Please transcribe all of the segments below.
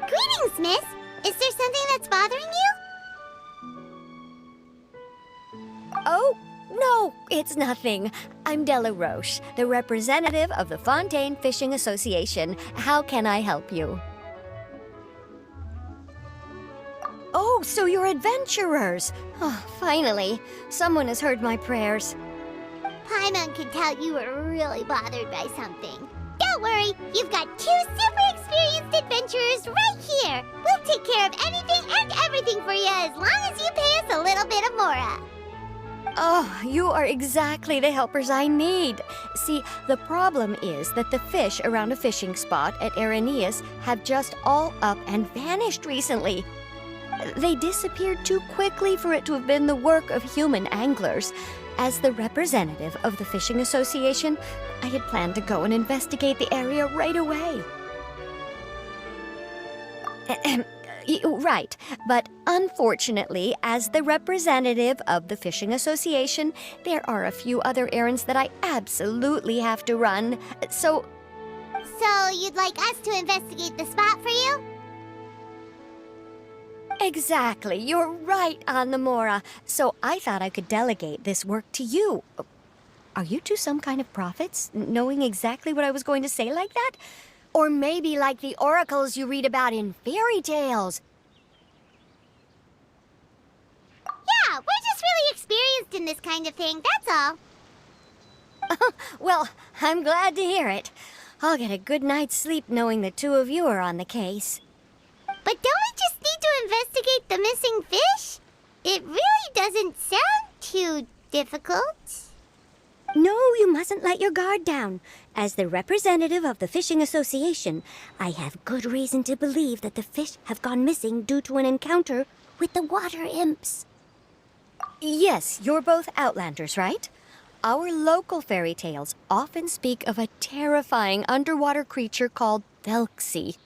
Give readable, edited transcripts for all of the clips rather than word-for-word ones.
Greetings, miss. Is there something that's bothering you? Oh, no, it's nothing. I'm Della Roche, the representative of the Fontaine Fishing Association. How can I help you? Oh, so you're adventurers. Oh, finally, someone has heard my prayers. Paimon could tell you were really bothered by something. Don't worry, you've got two super experienced adventurers right here. We'll take care of anything and everything for you as long as you pay us a little bit of mora. Oh, you are exactly the helpers I need. See, the problem is that the fish around a fishing spot at Arrhenius have just all up and vanished recently. They disappeared too quickly for it to have been the work of human anglers. As the representative of the Fishing Association, I had planned to go and investigate the area right away. Right, but unfortunately, as the representative of the Fishing Association, there are a few other errands that I absolutely have to run, so... So you'd like us to investigate the spot for you? Exactly, you're right on the mora. So I thought I could delegate this work to you. Are you two some kind of prophets, knowing exactly what I was going to say like that? Or maybe like the oracles you read about in fairy tales. Yeah, we're just really experienced in this kind of thing, that's all. Well, I'm glad to hear it. I'll get a good night's sleep knowing the two of you are on the case. But don't we just need to investigate the missing fish? It really doesn't sound too difficult. No, you mustn't let your guard down. As the representative of the Fishing Association, I have good reason to believe that the fish have gone missing due to an encounter with the water imps. Yes, you're both Outlanders, right? Our local fairy tales often speak of a terrifying underwater creature called Thelxie.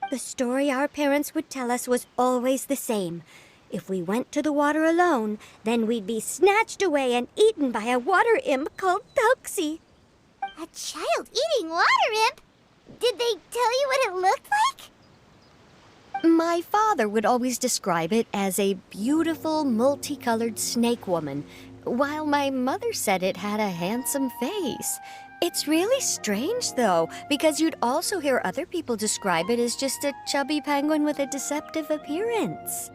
The story our parents would tell us was always the same. If we went to the water alone, then we'd be snatched away and eaten by a water imp called Thelxie. A child eating water imp? Did they tell you what it looked like? My father would always describe it as a beautiful, multicolored snake woman, while my mother said it had a handsome face. It's really strange, though, because you'd also hear other people describe it as just a chubby penguin with a deceptive appearance.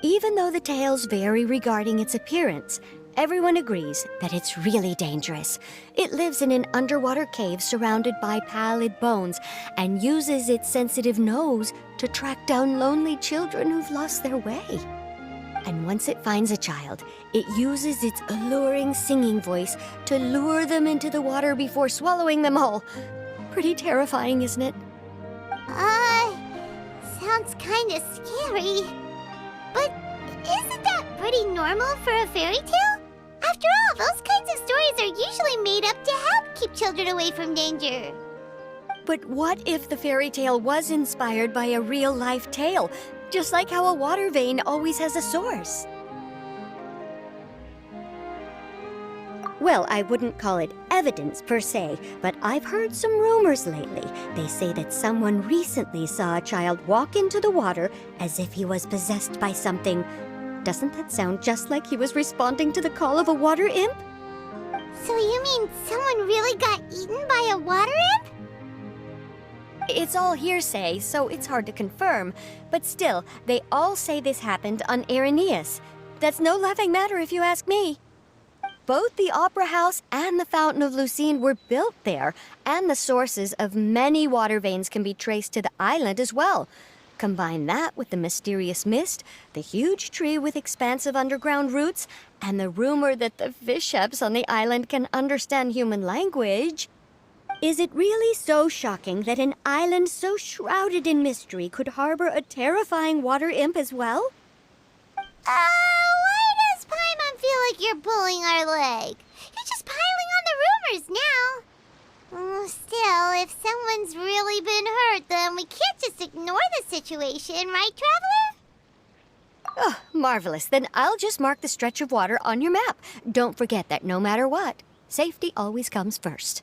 Even though the tales vary regarding its appearance, everyone agrees that it's really dangerous. It lives in an underwater cave surrounded by pallid bones and uses its sensitive nose to track down lonely children who've lost their way. And once it finds a child, it uses its alluring singing voice to lure them into the water before swallowing them whole. Pretty terrifying, isn't it? Sounds kinda scary. But isn't that pretty normal for a fairy tale? After all, those kinds of stories are usually made up to help keep children away from danger. But what if the fairy tale was inspired by a real-life tale? Just like how a water vein always has a source. Well, I wouldn't call it evidence per se, but I've heard some rumors lately. They say that someone recently saw a child walk into the water as if he was possessed by something. Doesn't that sound just like he was responding to the call of a water imp? So you mean someone really got eaten by a water imp? It's all hearsay, so it's hard to confirm. But still, they all say this happened on Arrhenius. That's no laughing matter if you ask me. Both the Opera House and the Fountain of Lucine were built there, and the sources of many water veins can be traced to the island as well. Combine that with the mysterious mist, the huge tree with expansive underground roots, and the rumor that the fish-heps on the island can understand human language. Is it really so shocking that an island so shrouded in mystery could harbor a terrifying water imp as well? Why does Paimon feel like you're pulling our leg? You're just piling on the rumors now. Still, if someone's really been hurt, then we can't just ignore the situation, right, Traveler? Oh, marvelous. Then I'll just mark the stretch of water on your map. Don't forget that no matter what, safety always comes first.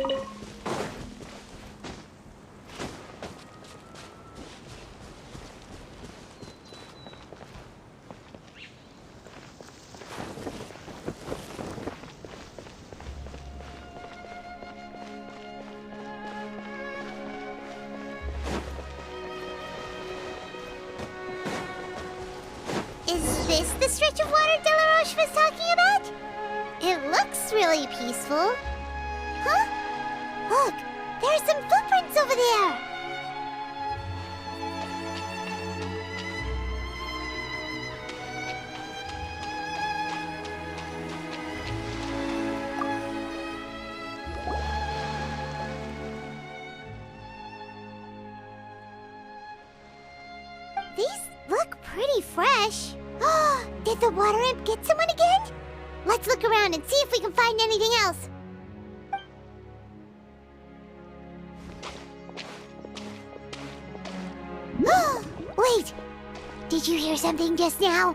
Is this the stretch of water Delaroche was talking about? It looks really peaceful. Huh? Look, there are some footprints over there. These look pretty fresh. Did the water imp get someone again? Let's look around and see if we can find anything else. Wait! Did you hear something just now?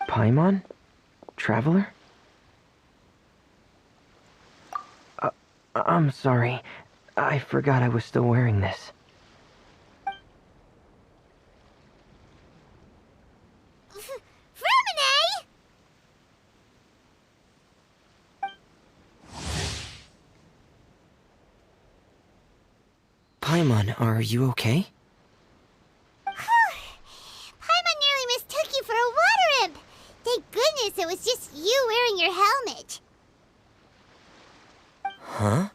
Paimon? Traveler? I'm sorry. I forgot I was still wearing this. Fremine! Paimon, are you okay? Paimon nearly mistook you for a water imp. Thank goodness it was just you wearing your helmet. Huh?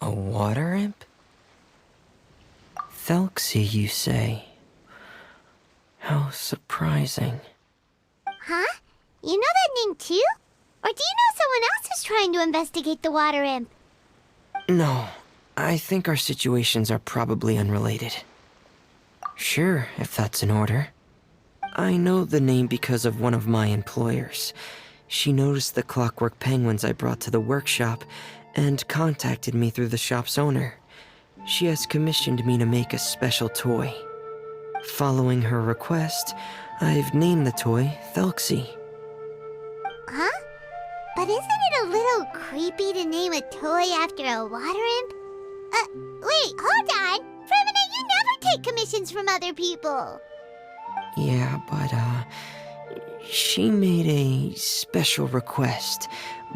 A water imp? Thelxie, you say? How surprising. Huh? You know that name too? Or do you know someone else is trying to investigate the water imp? No, I think our situations are probably unrelated. Sure, if that's in order. I know the name because of one of my employers. She noticed the clockwork penguins I brought to the workshop and contacted me through the shop's owner. She has commissioned me to make a special toy. Following her request, I've named the toy Thelxie. Huh? But isn't it a little creepy to name a toy after a water imp? Wait, hold on! Fremine, you never take commissions from other people! Yeah, but, she made a special request,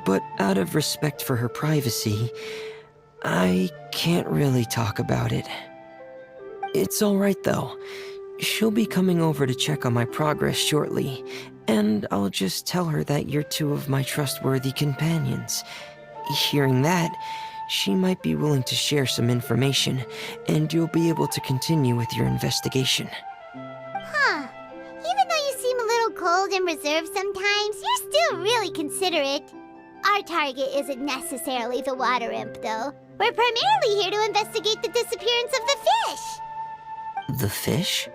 but out of respect for her privacy, I can't really talk about it. It's alright though. She'll be coming over to check on my progress shortly, and I'll just tell her that you're two of my trustworthy companions. Hearing that, she might be willing to share some information, and you'll be able to continue with your investigation. Huh. Even though you seem a little cold and reserved sometimes, you're still really considerate. Our target isn't necessarily the water imp, though. We're primarily here to investigate the disappearance of the fish. The fish?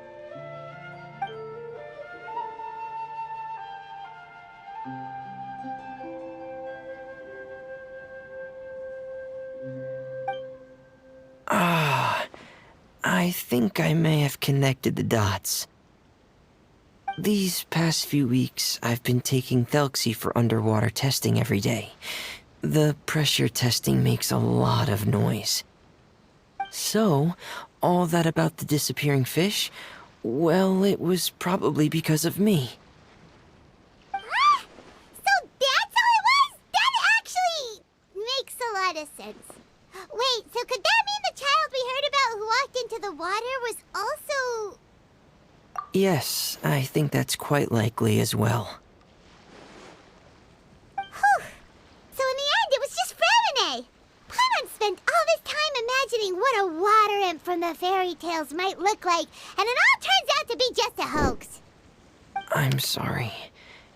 I think I may have connected the dots. These past few weeks, I've been taking Thelxie for underwater testing every day. The pressure testing makes a lot of noise. So, all that about the disappearing fish? Well, it was probably because of me. So that's all it was? That actually makes a lot of sense. Wait, so could that mean the child we heard about who walked into the water was also... Yes, I think that's quite likely as well. Whew. So in the end, it was just Fremine. Paimon spent all this time imagining what a water imp from the fairy tales might look like, and it all turns out to be just a hoax. I'm sorry.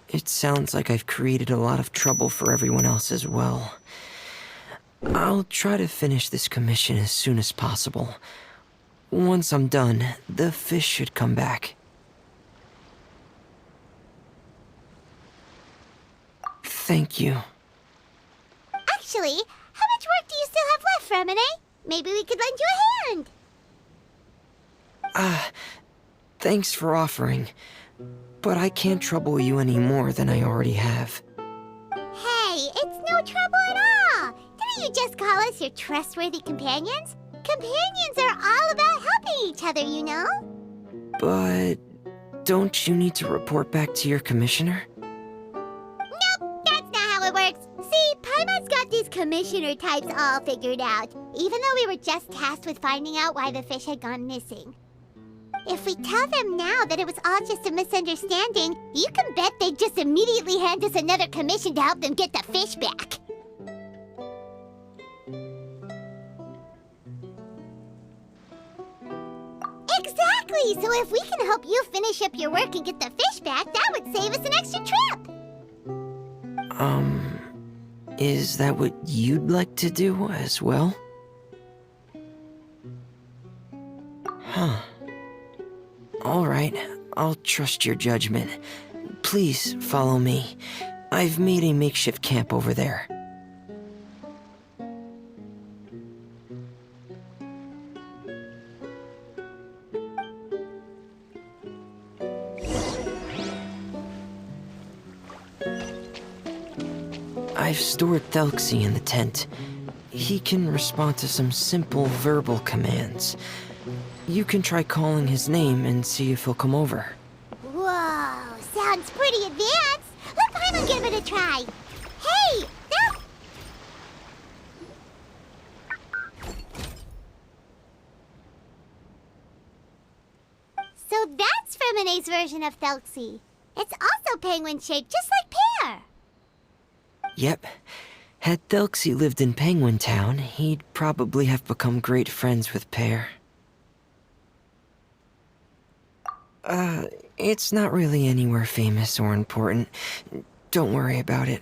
It sounds like I've created a lot of trouble for everyone else as well. I'll try to finish this commission as soon as possible. once I'm done, the fish should come back. Thank you. Actually, how much work do you still have left, Remine? Maybe we could lend you a hand. Thanks for offering, but I can't trouble you any more than I already have. Hey, it's no trouble at all. Didn't you just call us your trustworthy companions? Companions are all about helping each other, you know? But don't you need to report back to your commissioner? Nope, that's not how it works. See, Paimon's got these commissioner types all figured out, even though we were just tasked with finding out why the fish had gone missing. If we tell them now that it was all just a misunderstanding, you can bet they'd just immediately hand us another commission to help them get the fish back. Exactly! So if we can help you finish up your work and get the fish back, that would save us an extra trip! Is that what you'd like to do as well? Huh. Alright, I'll trust your judgment. Please follow me. I've made a makeshift camp over there. I've stored Thelxie in the tent. He can respond to some simple verbal commands. You can try calling his name and see if he'll come over. Whoa, sounds pretty advanced. Let Paimon give it a try. Hey, that... So that's Femine's version of Thelxie. It's also penguin-shaped, just like Pear. Yep. Had Thelxie lived in Penguin Town, he'd probably have become great friends with Pear. It's not really anywhere famous or important. Don't worry about it.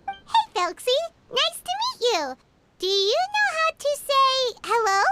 Hey, Thelxie. Nice to meet you. Do you know how to say hello?